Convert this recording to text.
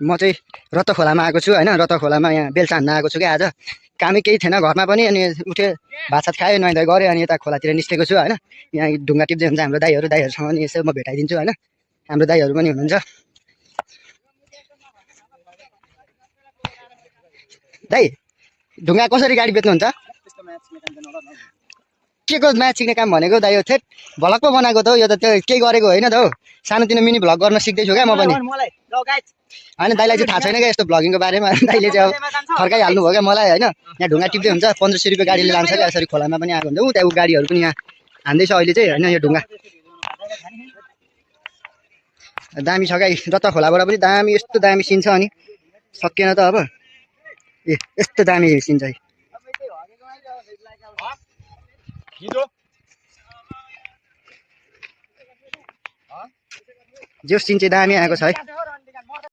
म चाहिँ रत्त खोलामा आएको छु होइन। रत्त खोलामा यहाँ बेलसा हान्न आएको छु क्या आज। कामै केही थिएन घरमा पनि, अनि उठेँ भातसात खाएँ नुहाइ गरेँ, अनि यता खोलातिर निस्केको छु होइन। यहाँ ढुङ्गा टिप्दै हुन्छ हाम्रो दाइहरूसँग, अनि यसो म भेटाइदिन्छु होइन। हाम्रो दाइहरू पनि हुनुहुन्छ। दाइ ढुङ्गा कसरी गाडी बेच्नुहुन्छ? के को म्याच सिक्ने काम भनेको दाइ? यो थेट भ्लग पो बनाएको त हौ, यो त त्यो केही गरेको होइन त हौ। सानोतिनो मिनी भ्लग गर्न सिक्दैछु क्या म पनि होइन। दाइलाई चाहिँ थाहा छैन क्या यस्तो भ्लगिङको बारेमा। दाइले चाहिँ अब फर्काइहाल्नु भयो क्या मलाई होइन। यहाँ ढुङ्गा टिप्दै हुन्छ, 1500 रुपियाँ गाडीले लान्छ क्या यसरी खोलामा पनि आएको हुन्छ। ऊ त्यहाँ गाडीहरू पनि यहाँ हान्दैछ अहिले चाहिँ होइन। यो ढुङ्गा दामी छ क्या रत्त खोलाबाट पनि दामी, यस्तो दामी सिन छ। अनि सकिएन त अब। ए यस्तो दामी सिन छ। जो सिन चाहिँ दामी आएको छ है।